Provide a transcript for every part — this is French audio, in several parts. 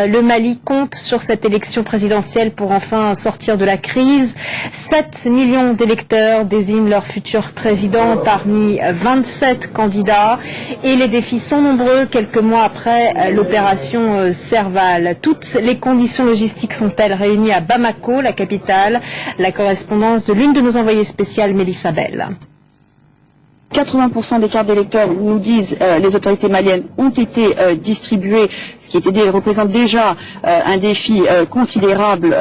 Le Mali compte sur cette élection présidentielle pour enfin sortir de la crise. 7 millions d'électeurs désignent leur futur président parmi 27 candidats. Et les défis sont nombreux quelques mois après l'opération Serval. Toutes les conditions logistiques sont-elles réunies à Bamako, la capitale? La correspondance de l'une de nos envoyées spéciales, Mélissa Bell. 80% des cartes d'électeurs, nous disent les autorités maliennes, ont été distribuées, ce qui représente déjà un défi considérable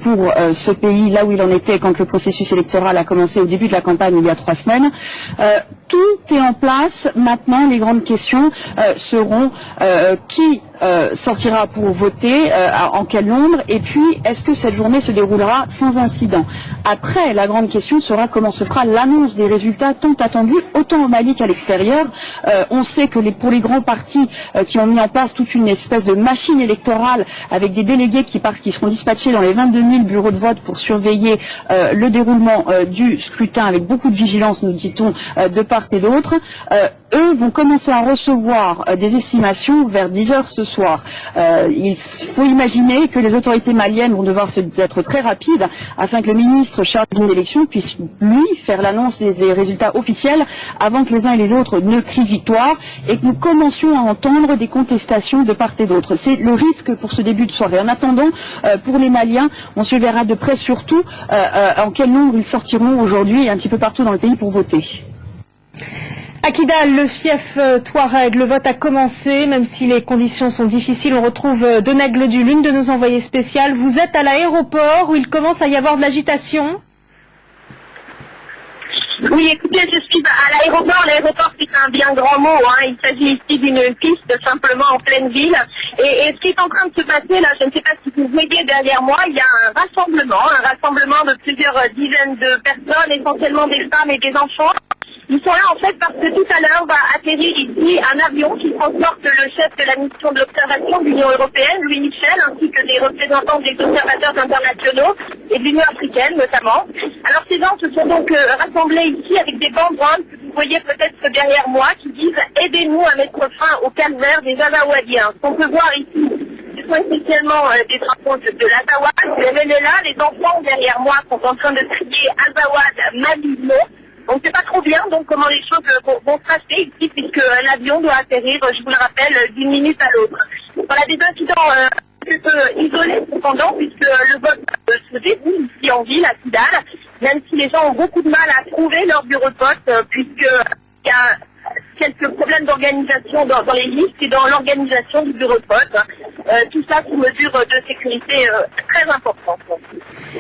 pour ce pays, là où il en était quand le processus électoral a commencé au début de la campagne il y a 3 semaines. Tout est en place. Maintenant, les grandes questions seront qui sortira pour voter, en quel nombre, et puis est-ce que cette journée se déroulera sans incident. Après, la grande question sera comment se fera l'annonce des résultats tant attendus, autant au Mali qu'à l'extérieur. On sait que pour les grands partis qui ont mis en place toute une espèce de machine électorale avec des délégués qui seront dispatchés dans les 22 000 bureaux de vote pour surveiller le déroulement du scrutin avec beaucoup de vigilance, nous dit-on, de part et d'autre, eux vont commencer à recevoir des estimations vers 10 heures ce soir. Il faut imaginer que les autorités maliennes vont devoir être très rapides afin que le ministre chargé de l'élection puisse, lui, faire l'annonce des résultats officiels avant que les uns et les autres ne crient victoire et que nous commencions à entendre des contestations de part et d'autre. C'est le risque pour ce début de soirée. En attendant, pour les Maliens, on surveillera de près surtout en quel nombre ils sortiront aujourd'hui et un petit peu partout dans le pays pour voter. À Kidal, le fief Touareg, le vote a commencé, même si les conditions sont difficiles. On retrouve Donag Ledu, l'une de nos envoyées spéciales. Vous êtes à l'aéroport où il commence à y avoir de l'agitation? Oui, écoutez, je suis à l'aéroport. L'aéroport, c'est un bien grand mot. Il s'agit ici d'une piste simplement en pleine ville. Et ce qui est en train de se passer là, je ne sais pas si vous voyez derrière moi, il y a un rassemblement de plusieurs dizaines de personnes, essentiellement des femmes et des enfants. Ils sont là en fait parce que tout à l'heure va atterrir ici un avion qui transporte le chef de la mission de l'observation de l'Union européenne, Louis Michel, ainsi que des représentants des observateurs internationaux et de l'Union africaine notamment. Alors ces gens se sont donc rassemblés ici avec des banderoles que vous voyez peut-être derrière moi qui disent « Aidez-nous à mettre fin au calvaire des Azawadiens ». On peut voir ici ce sont essentiellement des drapeaux de l'Azawad, du MNLA. Les enfants derrière moi sont en train de crier « Azawad Malino ». On ne sait pas trop bien donc comment les choses vont se passer ici puisque l'avion doit atterrir, je vous le rappelle, d'une minute à l'autre. Voilà des incidents un peu isolés cependant puisque le vote se déroule ici en ville à Kidal, même si les gens ont beaucoup de mal à trouver leur bureau de vote puisque il y a quelques problèmes d'organisation dans les listes et dans l'organisation du bureau de vote. Tout ça sous mesure de sécurité très importante.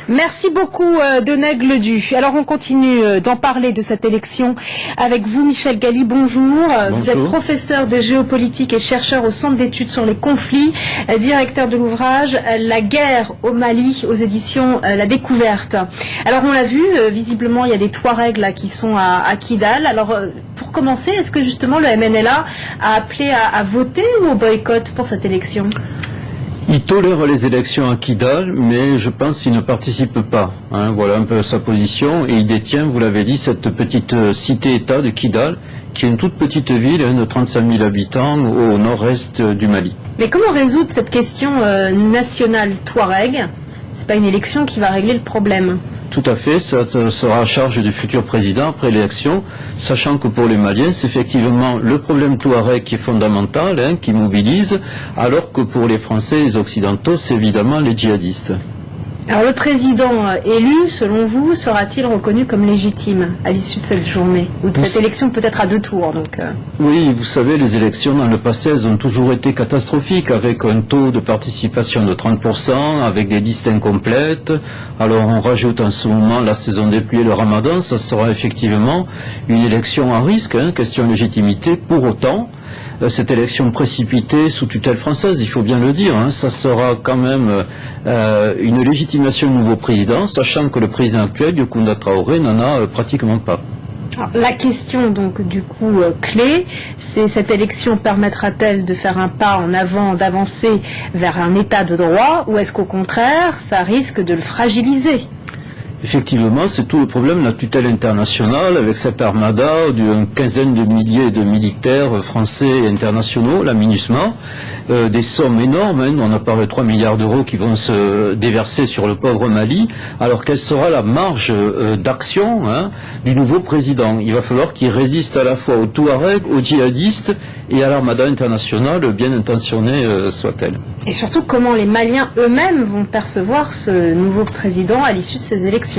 Merci beaucoup Donag Ledu. Alors on continue d'en parler de cette élection avec vous Michel Galli, bonjour. Bonjour. Vous êtes professeur de géopolitique et chercheur au Centre d'études sur les conflits, directeur de l'ouvrage La guerre au Mali aux éditions La Découverte. Alors on l'a vu, visiblement il y a des Touaregs là qui sont à Kidal. Alors pour commencer, est-ce que justement le MNLA a appelé à voter ou au boycott pour cette élection? Il tolère les élections à Kidal, mais je pense qu'il ne participe pas. Voilà un peu sa position. Et il détient, vous l'avez dit, cette petite cité-État de Kidal, qui est une toute petite ville de 35 000 habitants au nord-est du Mali. Mais comment résoudre cette question nationale Touareg? C'est pas une élection qui va régler le problème. Tout à fait, ça sera à charge du futur président après l'élection, sachant que pour les Maliens, c'est effectivement le problème Touareg qui est fondamental, qui mobilise, alors que pour les Français et les Occidentaux, c'est évidemment les djihadistes. Alors le président élu, selon vous, sera-t-il reconnu comme légitime à l'issue de cette journée? Ou de cette élection peut-être à 2 tours Oui, vous savez, les élections dans le passé, elles ont toujours été catastrophiques, avec un taux de participation de 30%, avec des listes incomplètes. Alors on rajoute en ce moment la saison des pluies et le ramadan, ça sera effectivement une élection à risque, question de légitimité. Pour autant, cette élection précipitée sous tutelle française, il faut bien le dire, ça sera quand même une légitimation du nouveau président, sachant que le président actuel, Yokunda Traoré, n'en a pratiquement pas. Alors, la question donc du coup clé, c'est cette élection permettra-t-elle de faire un pas en avant, d'avancer vers un état de droit, ou est-ce qu'au contraire, ça risque de le fragiliser? Effectivement, c'est tout le problème de la tutelle internationale avec cette armada d'une quinzaine de milliers de militaires français et internationaux, la MINUSMA, des sommes énormes, hein, on a parlé de 3 milliards d'euros qui vont se déverser sur le pauvre Mali. Alors quelle sera la marge d'action du nouveau président? Il va falloir qu'il résiste à la fois aux Touaregs, aux djihadistes et à l'armada internationale, bien intentionnée soit-elle. Et surtout, comment les Maliens eux-mêmes vont percevoir ce nouveau président à l'issue de ces élections?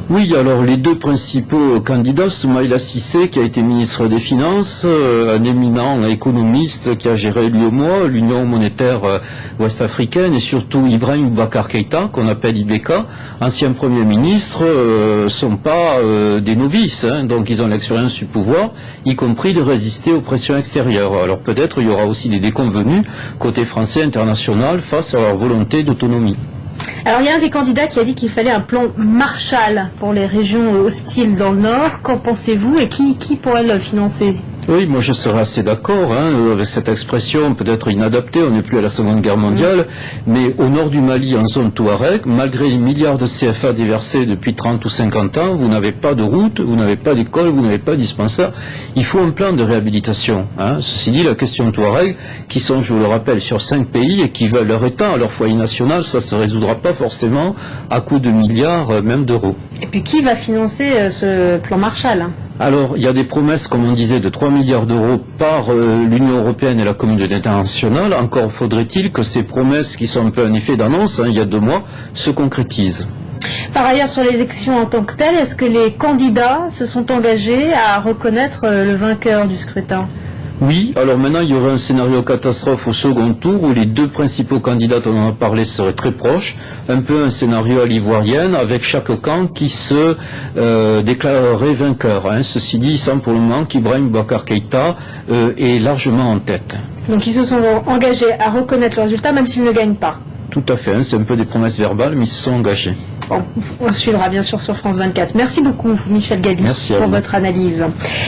Oui, alors les deux principaux candidats, Soumaïla Cissé, qui a été ministre des Finances, un éminent économiste qui a géré l'UEMOA, l'Union monétaire ouest-africaine, et surtout Ibrahim Boubacar Keïta, qu'on appelle IBK, ancien Premier ministre, sont pas des novices, donc ils ont l'expérience du pouvoir, y compris de résister aux pressions extérieures. Alors peut-être il y aura aussi des déconvenus côté français international face à leur volonté d'autonomie. Alors il y a un des candidats qui a dit qu'il fallait un plan Marshall pour les régions hostiles dans le Nord. Qu'en pensez-vous et qui pourrait le financer? Oui, moi je serais assez d'accord avec cette expression, peut-être inadaptée, on n'est plus à la Seconde Guerre mondiale, mais au nord du Mali, en zone Touareg, malgré les milliards de CFA déversés depuis 30 ou 50 ans, vous n'avez pas de route, vous n'avez pas d'école, vous n'avez pas de dispensaire. Il faut un plan de réhabilitation. Ceci dit, la question Touareg, qui sont, je vous le rappelle, sur 5 pays et qui veulent leur État, leur foyer national, ça ne se résoudra pas forcément à coût de milliards, même d'euros. Et puis qui va financer ce plan Marshall? Alors, il y a des promesses, comme on disait, de 3 milliards d'euros par l'Union européenne et la communauté internationale. Encore faudrait-il que ces promesses, qui sont un peu un effet d'annonce, il y a 2 mois, se concrétisent. Par ailleurs, sur l'élection en tant que telle, est-ce que les candidats se sont engagés à reconnaître le vainqueur du scrutin? Oui, alors maintenant il y aurait un scénario catastrophe au second tour où les 2 principaux candidats dont on a parlé seraient très proches, un peu un scénario à l'ivoirienne avec chaque camp qui se déclarerait vainqueur. Ceci dit, il semble pour le moment qu'Ibrahim Boubacar Keïta est largement en tête. Donc ils se sont engagés à reconnaître le résultat même s'ils ne gagnent pas. Tout à fait, c'est un peu des promesses verbales, mais ils se sont engagés. Bon, on suivra bien sûr sur France 24. Merci beaucoup Michel Gabi pour votre analyse.